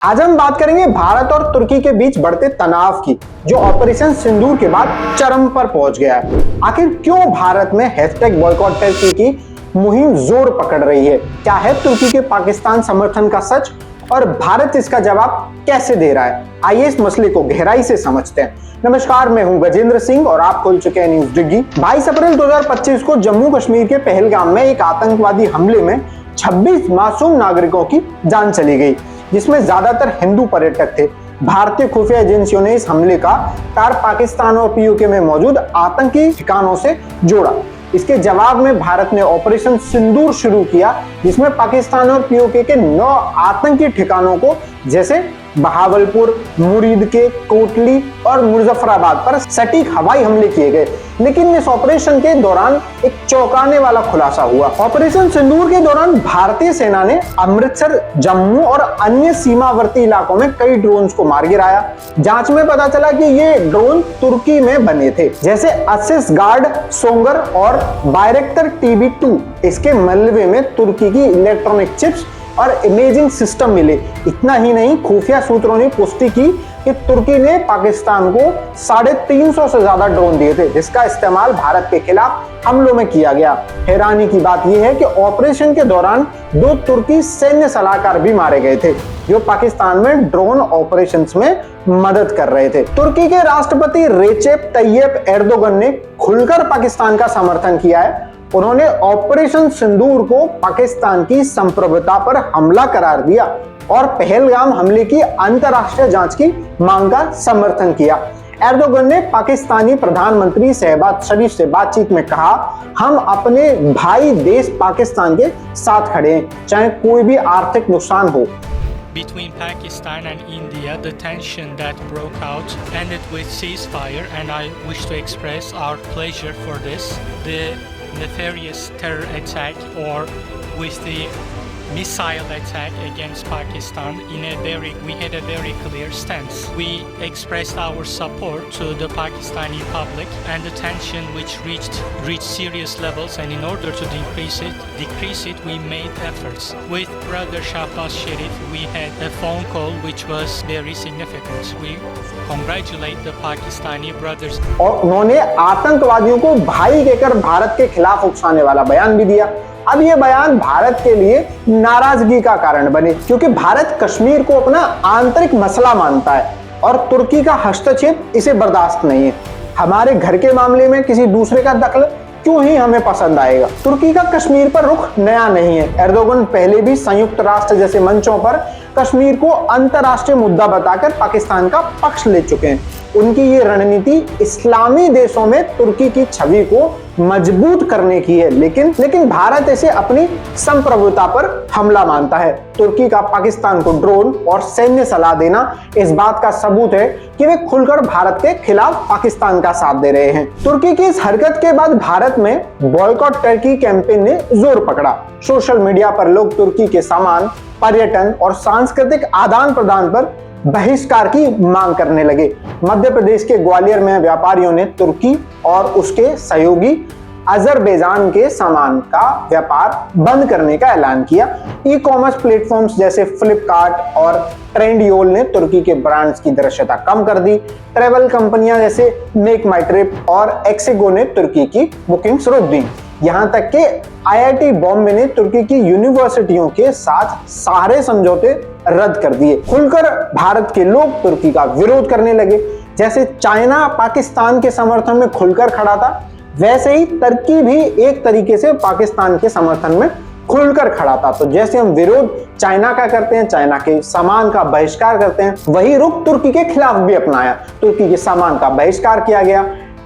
आज हम बात करेंगे भारत और तुर्की के बीच बढ़ते तनाव की, जो ऑपरेशन सिंदूर के बाद चरम पर पहुंच गया है। आखिर क्यों भारत में #बॉयकॉट टर्की की मुहिम जोर पकड़ रही है? क्या है तुर्की के पाकिस्तान समर्थन का सच और भारत इसका जवाब कैसे दे रहा है? आइए इस मसले को गहराई से समझते हैं। नमस्कार, मैं हूं गजेंद्र सिंह और आप खोल चुके हैं न्यूज डिग्गी। 22 अप्रैल 2025 को जम्मू कश्मीर के पहलगाम में एक आतंकवादी हमले में 26 मासूम नागरिकों की जान चली गई, जिसमें ज्यादातर हिंदू पर्यटक थे। भारतीय खुफिया एजेंसियों ने इस हमले का तार पाकिस्तान और पीओके में मौजूद आतंकी ठिकानों से जोड़ा। इसके जवाब में भारत ने ऑपरेशन सिंदूर शुरू किया, जिसमें पाकिस्तान और पीओके के 9 आतंकी ठिकानों को, जैसे बहावलपुर, मुरीद के कोटली और मुजफ्फराबाद पर सटीक हवाई हमले किए गए। लेकिन इस ऑपरेशन के दौरान एक चौंकाने वाला खुलासा हुआ। ऑपरेशन सिंदूर के दौरान भारतीय सेना ने अमृतसर, जम्मू और अन्य सीमावर्ती इलाकों में कई ड्रोन्स को मार गिराया। जांच में पता चला कि ये ड्रोन तुर्की में बने थे, जैसे असिस गार्ड, सोंगर और बायरेक्टर TB2। इसके मलबे में तुर्की की इलेक्ट्रॉनिक चिप्स और इमेजिंग सिस्टम मिले। इतना ही नहीं, खुफिया सूत्रों ने पुष्टि की कि तुर्की ने पाकिस्तान को 350 से ज्यादा ड्रोन दिए थे, जिसका इस्तेमाल भारत के खिलाफ हमलों में किया गया। हैरानी की बात यह है कि ऑपरेशन के दौरान 2 तुर्की सैन्य सलाहकार भी मारे गए थे, जो पाकिस्तान में ड्रोन ऑपरेशंस में मदद कर रहे थे। तुर्की के राष्ट्रपति रेचेप तैयब एर्दोगन ने खुलकर पाकिस्तान का समर्थन किया है। उन्होंने ऑपरेशन सिंदूर को पाकिस्तान की संप्रभुता पर हमला करार दिया और पहलगाम हमले की अंतर्राष्ट्रीय जांच की मांग का समर्थन किया। एर्दोगन ने पाकिस्तानी प्रधानमंत्री शहबाज शरीफ से बातचीत में कहा, हम अपने भाई देश पाकिस्तान के साथ खड़े हैं, चाहे कोई भी आर्थिक नुकसान हो। Between Pakistan and India, the tension that broke out ended with ceasefire, and I wish to express our pleasure for this. The nefarious terror attack, or with the missile attack against Pakistan, we had a very clear stance. We expressed our support to the Pakistani public, and the tension which reached serious levels, and in order to decrease it, we made efforts. With brother Shahbaz Sharif, we had a phone call which was very significant. We congratulate the Pakistani brothers. और उन्होंने आतंकवादियों को भाई कहकर भारत के खिलाफ उकसाने वाला बयान भी दिया। अब ये बयान भारत के लिए नाराजगी का कारण बने, क्योंकि भारत कश्मीर को अपना आंतरिक मसला मानता है और तुर्की का हस्तक्षेप इसे बर्दाश्त नहीं है। हमारे घर के मामले में किसी दूसरे का दखल क्यों ही हमें पसंद आएगा। तुर्की का कश्मीर पर रुख नया नहीं है। एर्दोगन पहले भी संयुक्त राष्ट्र जैसे मंचों पर कश्मीर को अंतर्राष्ट्रीय मुद्दा बताकर पाकिस्तान का पक्ष ले चुके हैं। उनकी ये रणनीति इस्लामी देशों में तुर्की की छवि को मजबूत करने की है, लेकिन भारत इसे अपनी संप्रभुता पर हमला मानता है। तुर्की का पाकिस्तान को ड्रोन और सैन्य सलाह देना इस बात का सबूत है कि वे खुलकर भारत के खिलाफ पाकिस्तान का साथ दे रहे हैं। तुर्की की इस हरकत के बाद भारत में बॉयकॉट टर्की कैंपेन ने जोर पकड़ा। सोशल मीडिया पर लोग तुर्की के सामान, पर्यटन और सांस्कृतिक आदान प्रदान पर बहिष्कार की मांग करने लगे। मध्य प्रदेश के ग्वालियर में व्यापारियों ने तुर्की और उसके सहयोगी अजरबैजान के सामान का व्यापार बंद करने का ऐलान किया। ई-कॉमर्स प्लेटफॉर्म्स जैसे फ्लिपकार्ट और ट्रेंडियोल ने तुर्की के ब्रांड्स की दृश्यता कम कर दी। ट्रैवल कंपनियां जैसे मेक माई ट्रिप और एक्सिगो ने तुर्की की बुकिंग्स रोक दी। यहाँ तक कि IIT बॉम्बे ने तुर्की की यूनिवर्सिटियों के साथ सारे समझौते रद्द कर दिए। खुलकर भारत के लोग तुर्की का विरोध करने लगे। जैसे चाइना पाकिस्तान के समर्थन में खुलकर खड़ा था, वैसे ही तुर्की भी एक तरीके से पाकिस्तान के समर्थन में खुलकर खड़ा था। तो जैसे हम विरोध चाइना का करते हैं, चाइना के सामान का बहिष्कार करते हैं, वही रुख तुर्की के खिलाफ भी अपनाया। तुर्की के सामान का बहिष्कार किया गया,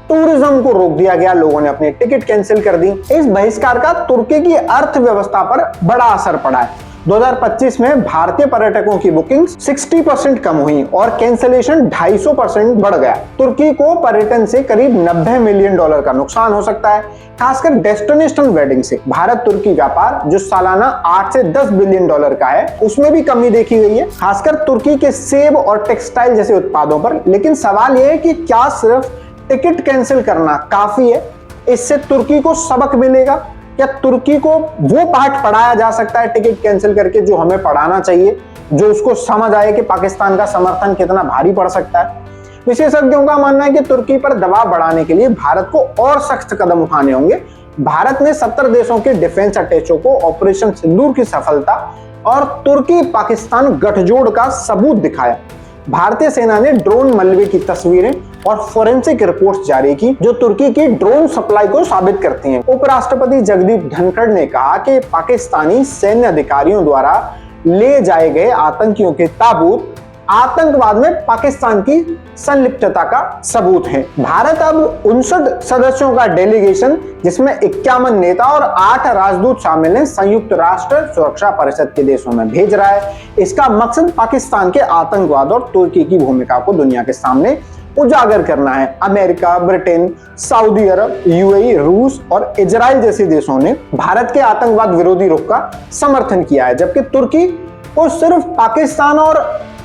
टूरिज्म को रोक दिया गया, लोगों ने अपनी टिकट कैंसिल कर दी। इस बहिष्कार का तुर्की की अर्थव्यवस्था पर बड़ा असर पड़ा है। 2025 में भारतीय पर्यटकों की बुकिंग्स 60% कम हुई और कैंसिलेशन 250% बढ़ गया। तुर्की को पर्यटन से करीब $90 मिलियन का नुकसान हो सकता है, खासकर डेस्टिनेशन वेडिंग से। भारत तुर्की व्यापार जो सालाना 8 से 10 बिलियन डॉलर का है, उसमें भी कमी देखी गई है, खासकर तुर्की के सेब और टेक्सटाइल जैसे उत्पादों पर। लेकिन सवाल यह है कि क्या सिर्फ टिकट कैंसिल करना काफी है? इससे तुर्की को सबक मिलेगा? क्या तुर्की को वो पाठ पढ़ाया जा सकता है टिकट कैंसिल करके जो हमें पढ़ाना चाहिए, जो उसको समझ आए कि पाकिस्तान का समर्थन कितना भारी पड़ सकता है? विशेषज्ञों का मानना है कि तुर्की पर दबाव बढ़ाने के लिए भारत को और सख्त कदम उठाने होंगे। भारत ने 70 देशों के डिफेंस अटैचों को ऑपरेशन सिंदूर की सफलता और तुर्की पाकिस्तान गठजोड़ का सबूत दिखाया। भारतीय सेना ने ड्रोन मलबे की तस्वीरें और फोरेंसिक रिपोर्ट्स जारी की जो तुर्की की ड्रोन सप्लाई को साबित करती हैं। उपराष्ट्रपति जगदीप धनखड़ ने कहा कि पाकिस्तानी सैन्य अधिकारियों द्वारा ले जाए गए आतंकियों के ताबूत आतंकवाद में पाकिस्तान की संलिप्तता का सबूत है। भारत अब 59 सदस्यों का डेलीगेशन, जिसमें 51 नेता और 8 राजदूत शामिल हैं, संयुक्त राष्ट्र सुरक्षा परिषद के देशों में भेज रहा है। इसका मकसद पाकिस्तान के आतंकवाद और तुर्की की भूमिका को दुनिया के सामने उजागर करना है। अमेरिका, ब्रिटेन, सऊदी अरब, यूएई, रूस और इजराइल जैसे देशों ने भारत के आतंकवाद विरोधी रुख का समर्थन किया है, जबकि तुर्की को सिर्फ पाकिस्तान और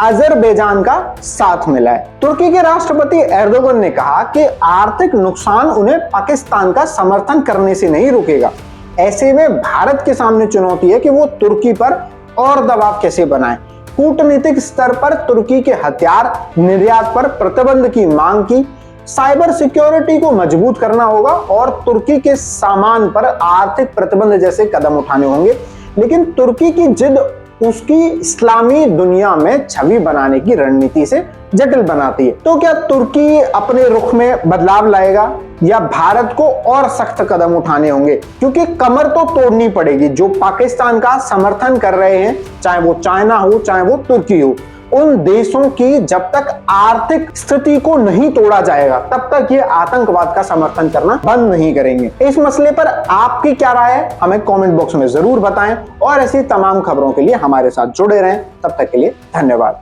अजरबैजान का साथ मिला है। तुर्की के राष्ट्रपति एर्दोगन ने कहा कि आर्थिक नुकसान उन्हें पाकिस्तान का समर्थन करने से नहीं रुकेगा। ऐसे में भारत के सामने चुनौती है कि वो तुर्की पर और दबाव कैसे बनाए। कूटनीतिक स्तर पर तुर्की के हथियार निर्यात पर प्रतिबंध की मांग की, साइबर सिक्योरिटी को मजबूत करना होगा और तुर्की के सामान पर आर्थिक प्रतिबंध जैसे कदम उठाने होंगे। लेकिन तुर्की की जिद उसकी इस्लामी दुनिया में छवि बनाने की रणनीति से जटिल बनाती है। तो क्या तुर्की अपने रुख में बदलाव लाएगा या भारत को और सख्त कदम उठाने होंगे? क्योंकि कमर तो तोड़नी पड़ेगी। जो पाकिस्तान का समर्थन कर रहे हैं, चाहे वो चाइना हो चाहे वो तुर्की हो, उन देशों की जब तक आर्थिक स्थिति को नहीं तोड़ा जाएगा तब तक ये आतंकवाद का समर्थन करना बंद नहीं करेंगे। इस मसले पर आपकी क्या राय है, हमें कमेंट बॉक्स में जरूर बताएं और ऐसी तमाम खबरों के लिए हमारे साथ जुड़े रहें। तब तक के लिए धन्यवाद।